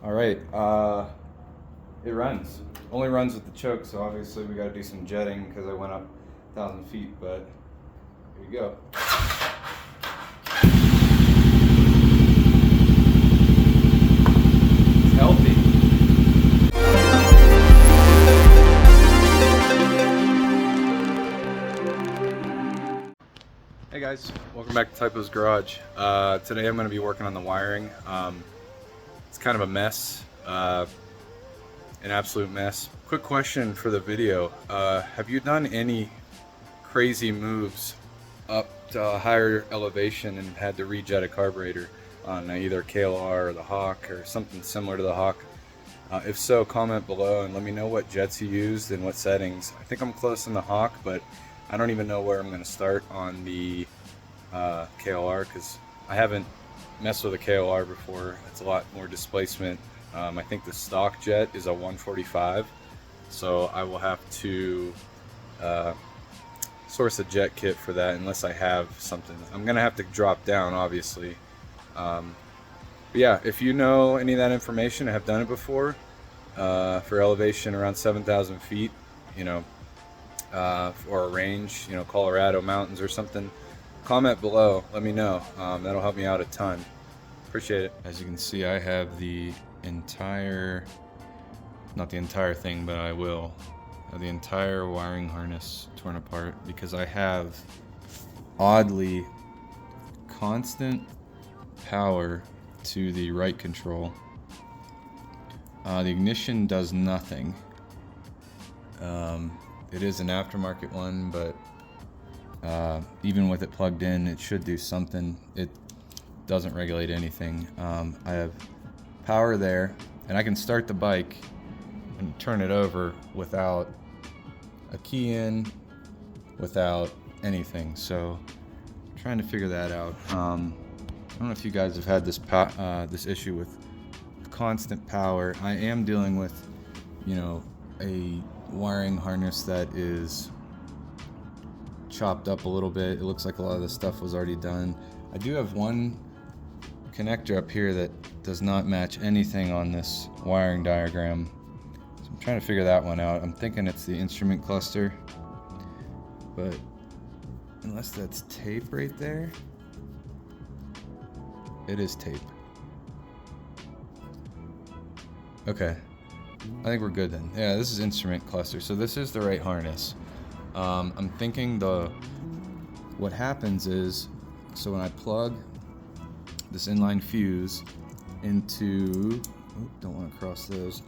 All right, it runs. Only runs with the choke, so obviously we got to do some jetting because I went up 1,000 feet, but here you go. It's healthy. Hey guys, welcome back to Typo's Garage. Today I'm going to be working on the wiring. It's kind of a mess, an absolute mess. Quick question for the video. Have you done any crazy moves up to a higher elevation and had to rejet a carburetor on either KLR or the Hawk or something similar to the Hawk? If so, comment below and let me know what jets you used and what settings. I think I'm close in the Hawk, but I don't even know where I'm going to start on the KLR because I haven't messed with a KLR before. It's a lot more displacement. I think the stock jet is a 145, so I will have to source a jet kit for that unless I have something. I'm gonna have to drop down, obviously. But yeah, if you know any of that information, I have done it before for elevation around 7,000 feet, you know, or a range, you know, Colorado mountains or something. Comment below, let me know. That'll help me out a ton. Appreciate it. As you can see, I have the entire, not the entire thing, but I will, the entire wiring harness torn apart because I have oddly constant power to the right control. The ignition does nothing. It is an aftermarket one, but even with it plugged in, it should do something. It doesn't regulate anything. I have power there, and I can start the bike and turn it over without a key in, without anything. So I'm trying to figure that out. I don't know if you guys have had this issue with constant power. I am dealing with, you know, a wiring harness that is chopped up a little bit. It looks like a lot of the stuff was already done. I do have one connector up here that does not match anything on this wiring diagram, so I'm trying to figure that one out. I'm thinking it's the instrument cluster, but unless that's tape right there, it is tape. Okay, I think we're good then. Yeah, this is instrument cluster, so this is the right harness. I'm thinking what happens is, so when I plug this inline fuse into, don't want to cross those,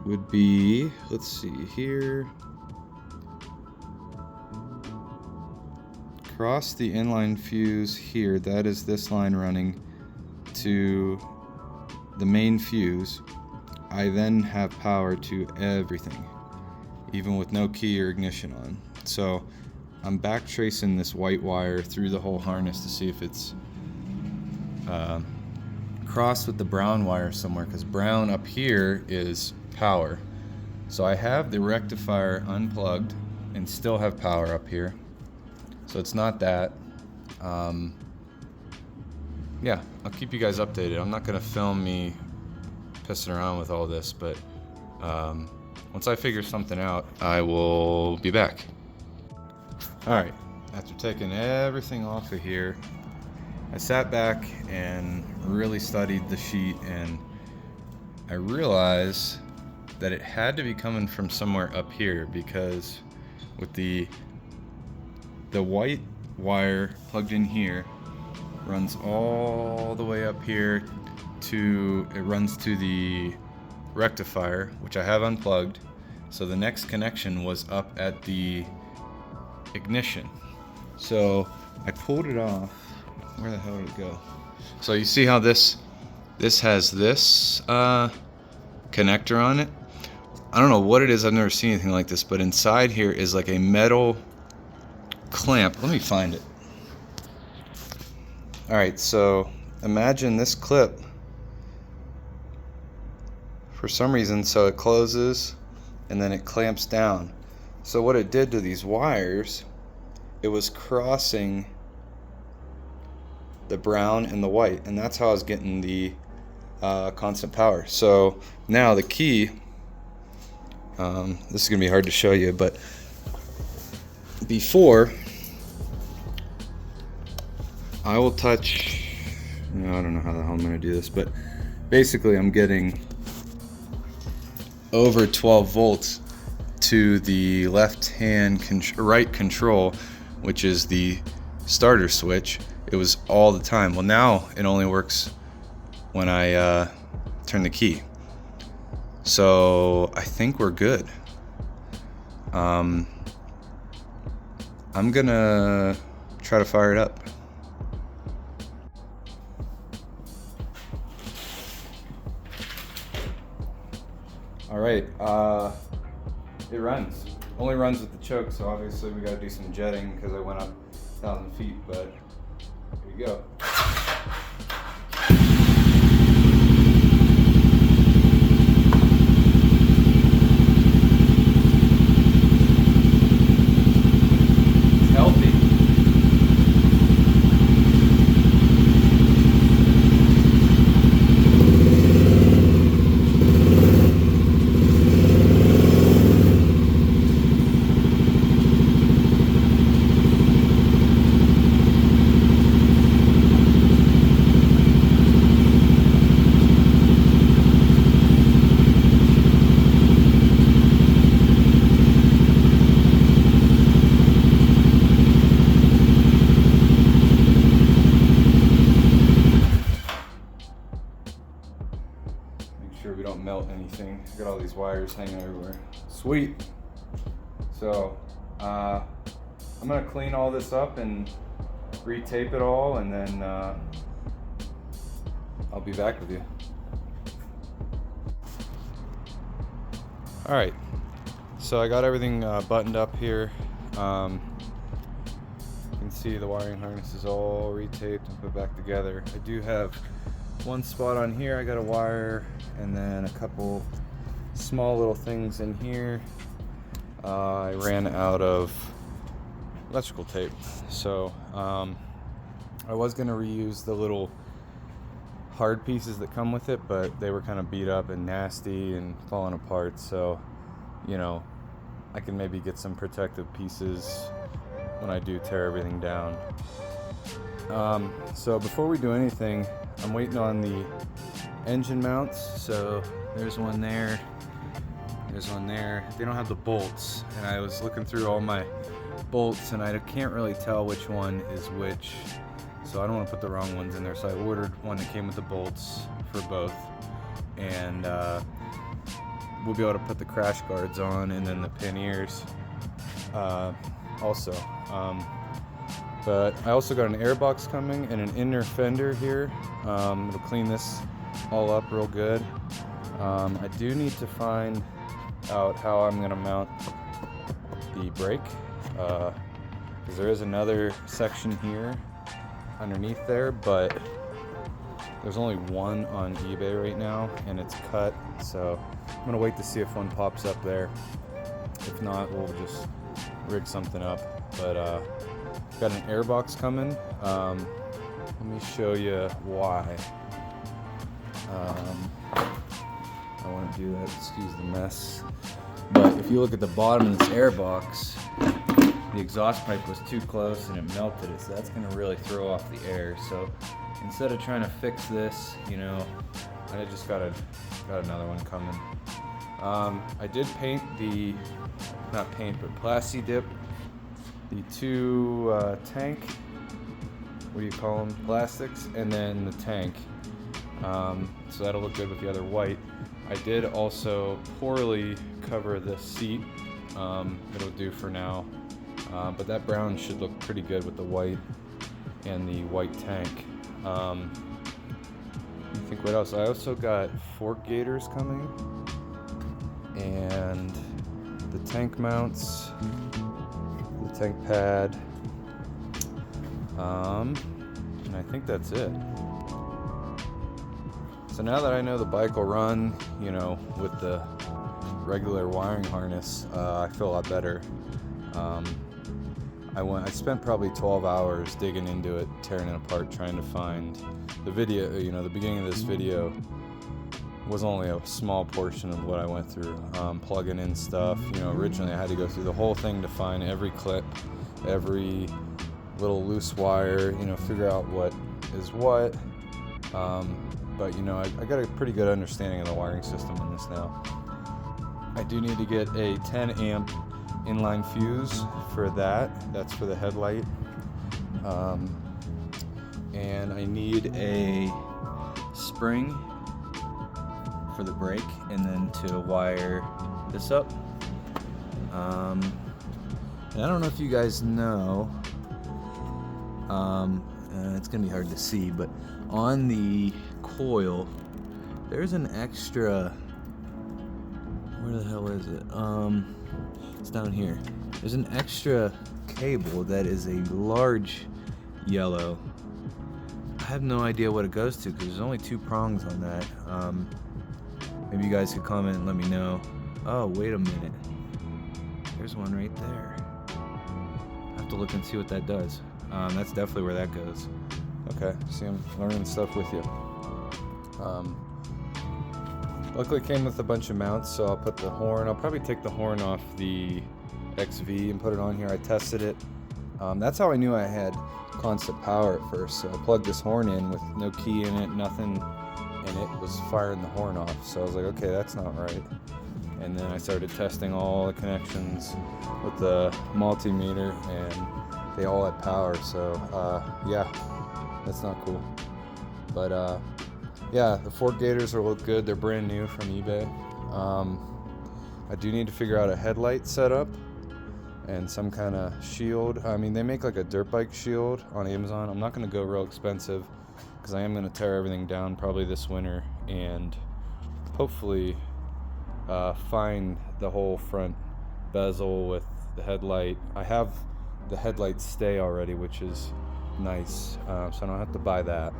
would be, let's see here, cross the inline fuse here, that is this line running to the main fuse. I then have power to everything, even with no key or ignition on. So I'm back tracing this white wire through the whole harness to see if it's crossed with the brown wire somewhere, because brown up here is power. So I have the rectifier unplugged and still have power up here. So it's not that. Yeah, I'll keep you guys updated. I'm not gonna film me pissing around with all this, but once I figure something out, I will be back. All right, after taking everything off of here, I sat back and really studied the sheet, and I realized that it had to be coming from somewhere up here, because with the white wire plugged in here runs all the way up here it runs to the rectifier, which I have unplugged. So the next connection was up at the ignition. So I pulled it off. Where the hell did it go? So you see how this has this connector on it? I don't know what it is. I've never seen anything like this, but inside here is like a metal clamp. Let me find it. All right, so imagine this clip. For some reason, so it closes and then it clamps down. So what it did to these wires, it was crossing the brown and the white, and that's how I was getting the constant power. So now the key, this is gonna be hard to show you, but before I will touch, I don't know how the hell I'm gonna do this, but basically I'm getting over 12 volts to the right control, which is the starter switch. It was all the time. Well, now it only works when I turn the key. So I think we're good. I'm gonna try to fire it up. All right, it runs. Only runs with the choke, so obviously we gotta do some jetting because I went up 1,000 feet, but here you go. It's healthy. Sure we don't melt anything. Got all these wires hanging everywhere. Sweet. So I'm gonna clean all this up and re-tape it all, and then I'll be back with you. All right, so I got everything buttoned up here. You can see the wiring harness is all re-taped and put back together. I do have one spot on here I got a wire, and then a couple small little things in here. I ran out of electrical tape, so I was going to reuse the little hard pieces that come with it, but they were kind of beat up and nasty and falling apart, so you know, I can maybe get some protective pieces when I do tear everything down. So before we do anything, I'm waiting on the engine mounts. So there's one there, there's one there. They don't have the bolts, and I was looking through all my bolts and I can't really tell which one is which, so I don't want to put the wrong ones in there. So I ordered one that came with the bolts for both, and we'll be able to put the crash guards on, and then the panniers also. But I also got an airbox coming and an inner fender here. It'll clean this all up real good. I do need to find out how I'm gonna mount the brake, because there is another section here underneath there, but there's only one on eBay right now and it's cut, so I'm gonna wait to see if one pops up there. If not, we'll just rig something up. But got an airbox coming. Let me show you why. I want to do that, excuse the mess. But if you look at the bottom of this airbox, the exhaust pipe was too close and it melted it, so that's going to really throw off the air. So instead of trying to fix this, you know, I just got another one coming. I did paint the, not paint, but plasti dip the two tank, what do you call them, plastics, and then the tank, so that'll look good with the other white. I did also poorly cover the seat. It'll do for now, but that brown should look pretty good with the white and the white tank. I think what else? I also got fork gaiters coming, and the tank mounts, the tank pad, and I think that's it. So now that I know the bike will run, you know, with the regular wiring harness, I feel a lot better. I spent probably 12 hours digging into it, tearing it apart, trying to find the video. The beginning of this video was only a small portion of what I went through, plugging in stuff. Originally I had to go through the whole thing to find every clip, every little loose wire, figure out what is what. But I got a pretty good understanding of the wiring system in this now. I do need to get a 10 amp inline fuse for that. That's for the headlight. And I need a spring for the brake, and then to wire this up. And I don't know if you guys know, it's gonna be hard to see, but on the coil there's an extra, where the hell is it? It's down here. There's an extra cable that is a large yellow. I have no idea what it goes to because there's only 2 prongs on that. Maybe you guys could comment and let me know. Oh, wait a minute. There's one right there. I have to look and see what that does. That's definitely where that goes. Okay, see, I'm learning stuff with you. Luckily it came with a bunch of mounts, so I'll put the horn. I'll probably take the horn off the XV and put it on here. I tested it. That's how I knew I had constant power at first. So I plugged this horn in with no key in it, nothing, and it was firing the horn off. So I was like, okay, that's not right. And then I started testing all the connections with the multimeter, and they all had power. So yeah, that's not cool. But yeah, the fork gators will look good. They're brand new from eBay. I do need to figure out a headlight setup and some kind of shield. I mean, they make like a dirt bike shield on Amazon. I'm not going to go real expensive because I am going to tear everything down probably this winter and hopefully find the whole front bezel with the headlight. I have the headlight stay already, which is nice, so I don't have to buy that.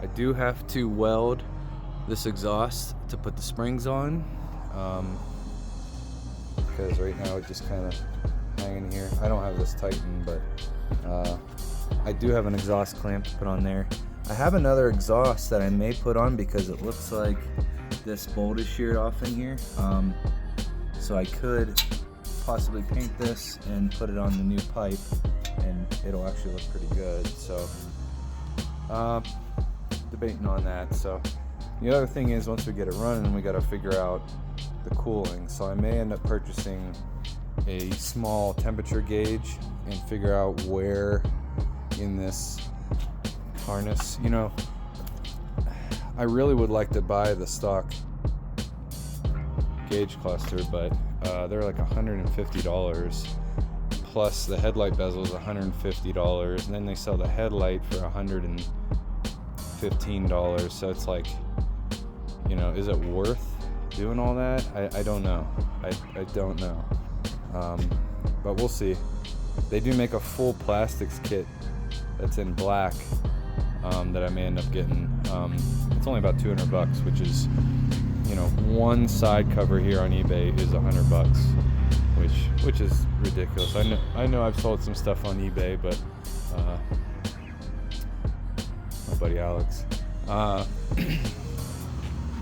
I do have to weld this exhaust to put the springs on, because right now it just kind of hanging here. I don't have this tightened, but I do have an exhaust clamp to put on there. I have another exhaust that I may put on because it looks like this bolt is sheared off in here, so I could possibly paint this and put it on the new pipe, and it'll actually look pretty good. So debating on that. So the other thing is, once we get it running, we got to figure out the cooling. So I may end up purchasing a small temperature gauge and figure out where in this harness, I really would like to buy the stock gauge cluster, but they're like $150 plus the headlight bezel is $150, and then they sell the headlight for $115. So it's like, is it worth doing all that? I don't know. I don't know. But we'll see. They do make a full plastics kit that's in black that I may end up getting. It's only about $200, which is, one side cover here on eBay is $100, which is ridiculous. I know I've sold some stuff on eBay, but my buddy Alex.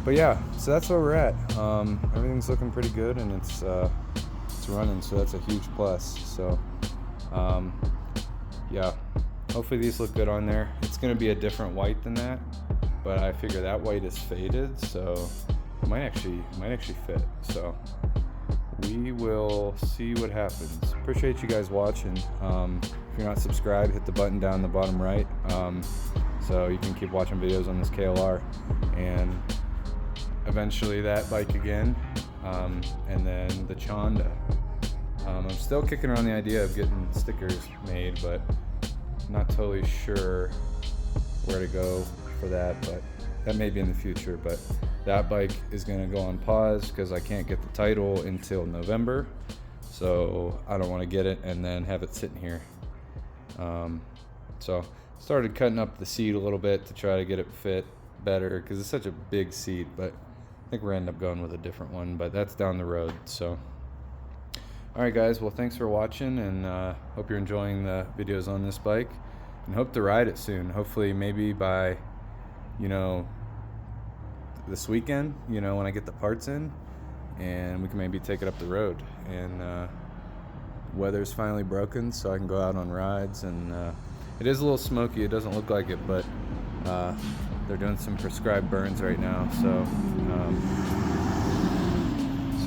But yeah, so that's where we're at. Everything's looking pretty good, and it's running, so that's a huge plus. So yeah, hopefully these look good on there. It's going to be a different white than that, but I figure that white is faded, so it might actually fit. So we will see what happens. Appreciate you guys watching. If you're not subscribed, hit the button down in the bottom right, so you can keep watching videos on this KLR and eventually that bike again, and then the Chonda. I'm still kicking around the idea of getting stickers made, but not totally sure where to go for that, but that may be in the future. But that bike is going to go on pause because I can't get the title until November, so I don't want to get it and then have it sitting here. So started cutting up the seat a little bit to try to get it fit better because it's such a big seat, but I think we're ending up going with a different one, but that's down the road. So Alright guys, well thanks for watching, and hope you're enjoying the videos on this bike, and hope to ride it soon. Hopefully maybe by, you know, this weekend, you know, when I get the parts in, and we can maybe take it up the road. And weather's finally broken, so I can go out on rides. And it is a little smoky, it doesn't look like it, but they're doing some prescribed burns right now, so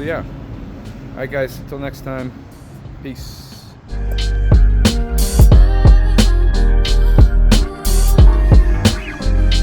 yeah. Alright guys, until next time, peace.